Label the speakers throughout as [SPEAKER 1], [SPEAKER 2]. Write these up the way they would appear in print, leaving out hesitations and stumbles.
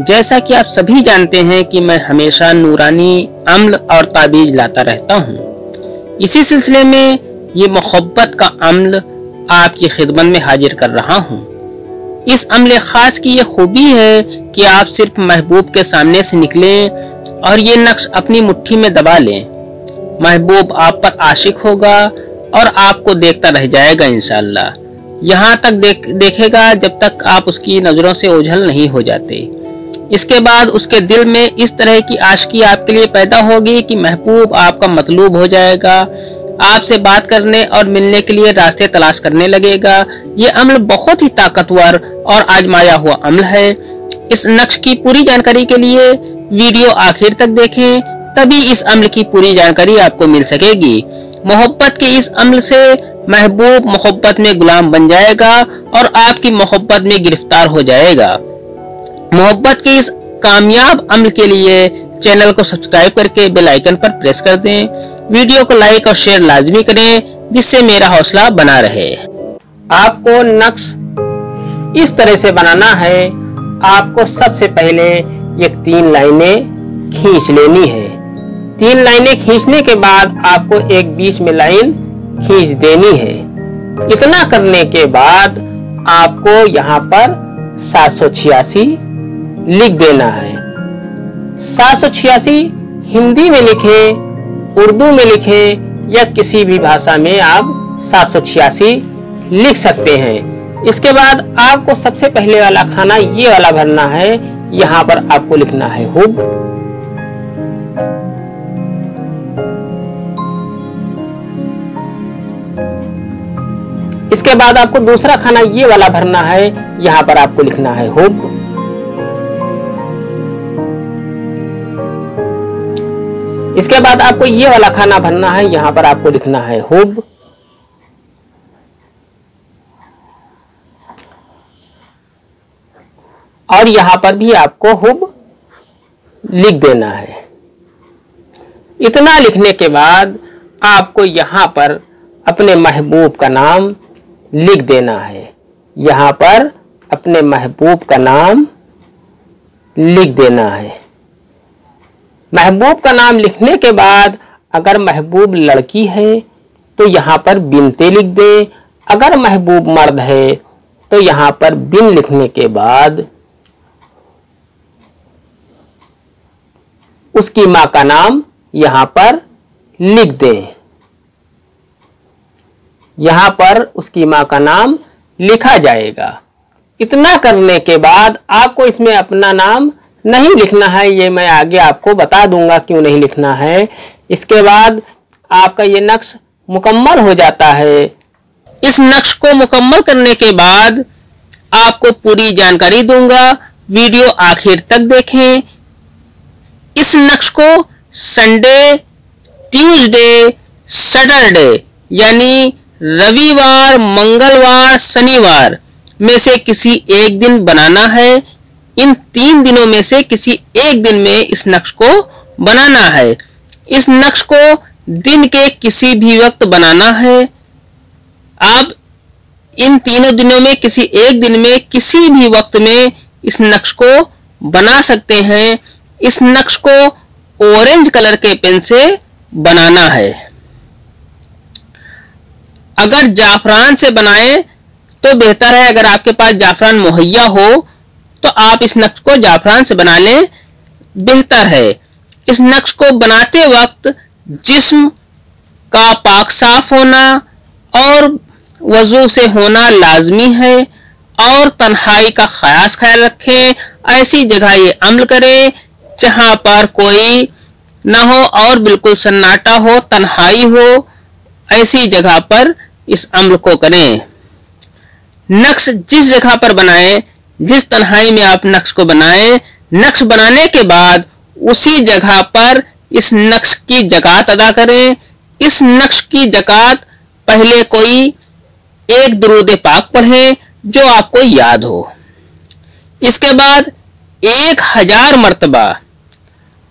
[SPEAKER 1] जैसा कि आप सभी जानते हैं कि मैं हमेशा नूरानी अम्ल और ताबीज लाता रहता हूँ। इसी सिलसिले में ये मोहब्बत का अम्ल आपकी खिदमत में हाजिर कर रहा हूँ। इस अम्ल खास की ये खूबी है कि आप सिर्फ महबूब के सामने से निकलें और ये नक्श अपनी मुट्ठी में दबा लें। महबूब आप पर आशिक होगा और आपको देखता रह जाएगा इंशाअल्लाह। यहाँ तक देखेगा जब तक आप उसकी नजरों से ओझल नहीं हो जाते। इसके बाद उसके दिल में इस तरह की आशिकी आपके लिए पैदा होगी कि महबूब आपका मतलूब हो जाएगा, आपसे बात करने और मिलने के लिए रास्ते तलाश करने लगेगा। ये अम्ल बहुत ही ताकतवर और आजमाया हुआ अम्ल है। इस नक्श की पूरी जानकारी के लिए वीडियो आखिर तक देखें, तभी इस अम्ल की पूरी जानकारी आपको मिल सकेगी। मोहब्बत के इस अम्ल से महबूब मोहब्बत में गुलाम बन जाएगा और आपकी मोहब्बत में गिरफ्तार हो जाएगा। मोहब्बत के इस कामयाब अम्ल के लिए चैनल को सब्सक्राइब करके बेल आइकन पर प्रेस कर दें। वीडियो को लाइक और शेयर लाजमी करें जिससे मेरा हौसला बना रहे। आपको नक्श इस तरह से बनाना है। आपको सबसे पहले ये 3 लाइनें खींच लेनी है। 3 लाइनें खींचने के बाद आपको एक बीच में लाइन खींच देनी है। इतना करने के बाद आपको यहाँ पर 786 लिख देना है। 786 हिंदी में लिखे, उर्दू में लिखे या किसी भी भाषा में आप 786 लिख सकते हैं। इसके बाद आपको सबसे पहले वाला खाना ये वाला भरना है। यहाँ पर आपको लिखना है हुब। इसके बाद आपको दूसरा खाना ये वाला भरना है। यहाँ पर आपको लिखना है हुब। इसके बाद आपको ये वाला खाना भरना है। यहाँ पर आपको लिखना है हुब। और यहाँ पर भी आपको हुब लिख देना है। इतना लिखने के बाद आपको यहाँ पर अपने महबूब का नाम लिख देना है। यहाँ पर अपने महबूब का नाम लिख देना है। महबूब का नाम लिखने के बाद अगर महबूब लड़की है तो यहाँ पर बिनते लिख दें। अगर महबूब मर्द है तो यहाँ पर बिन लिखने के बाद उसकी माँ का नाम यहाँ पर लिख दें। यहाँ पर उसकी माँ का नाम लिखा जाएगा। इतना करने के बाद आपको इसमें अपना नाम नहीं लिखना है। ये मैं आगे आपको बता दूंगा क्यों नहीं लिखना है। इसके बाद आपका ये नक्श मुकम्मल हो जाता है। इस नक्श को मुकम्मल करने के बाद आपको पूरी जानकारी दूंगा। वीडियो आखिर तक देखें। इस नक्श को संडे, ट्यूसडे, सैटरडे यानी रविवार, मंगलवार, शनिवार में से किसी एक दिन बनाना है। इन 3 दिनों में से किसी एक दिन में इस नक्श को बनाना है। इस नक्श को दिन के किसी भी वक्त बनाना है। आप इन 3 दिनों में किसी एक दिन में किसी भी वक्त में इस नक्श को बना सकते हैं। इस नक्श को ऑरेंज कलर के पेन से बनाना है। अगर जाफरान से बनाएं तो बेहतर है। अगर आपके पास जाफरान मुहैया हो तो आप इस नक्श को जाफरान से बना लें, बेहतर है। इस नक्श को बनाते वक्त जिस्म का पाक साफ होना और वजू से होना लाजमी है और तन्हाई का खास ख्याल रखें। ऐसी जगह ये अमल करें जहां पर कोई ना हो और बिल्कुल सन्नाटा हो, तन्हाई हो। ऐसी जगह पर इस अमल को करें। नक्श जिस जगह पर बनाएं, जिस तन्हाई में आप नक्श को बनाएं, नक्श बनाने के बाद उसी जगह पर इस नक्श की ज़कात अदा करें। इस नक्श की ज़कात पहले कोई एक दुरूद पाक पढ़ें जो आपको याद हो। इसके बाद 1000 मर्तबा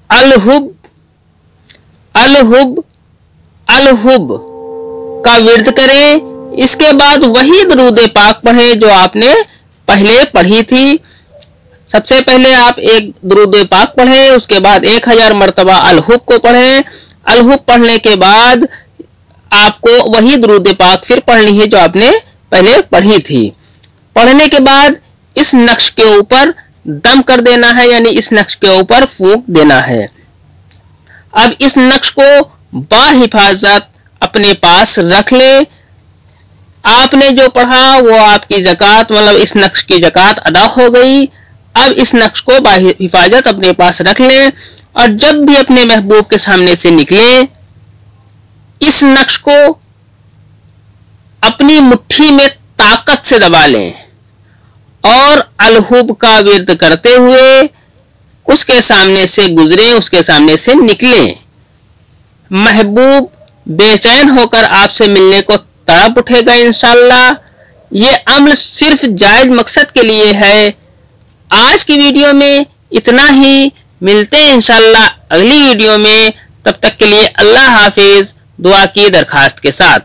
[SPEAKER 1] अल-हुब अल-हुब अल-हुब का विर्द करें। इसके बाद वही दुरूद पाक पढ़ें जो आपने पहले पढ़ी थी। सबसे पहले आप एक दुरूद पाक पढ़ें, उसके बाद 1000 मरतबा अल-हुब को पढ़ें। अल-हुब पढ़ने के बाद आपको वही दुरूद पाक फिर पढ़नी है जो आपने पहले पढ़ी थी। पढ़ने के बाद इस नक्श के ऊपर दम कर देना है, यानी इस नक्श के ऊपर फूंक देना है। अब इस नक्श को बाहिफाजत अपने पास रख ले। आपने जो पढ़ा वो आपकी ज़कात, मतलब इस नक्श की ज़कात अदा हो गई। अब इस नक्श को बाहिफाजत अपने पास रख लें और जब भी अपने महबूब के सामने से निकले इस नक्श को अपनी मुट्ठी में ताकत से दबा लें और अल-हुब का विर्द करते हुए उसके सामने से गुजरे, उसके सामने से निकलें। महबूब बेचैन होकर आपसे मिलने को तड़प उठेगा इंशाअल्लाह। ये अमल सिर्फ जायज मकसद के लिए है। आज की वीडियो में इतना ही, मिलते हैं इंशाअल्लाह अगली वीडियो में। तब तक के लिए अल्लाह हाफिज, दुआ की दरखास्त के साथ।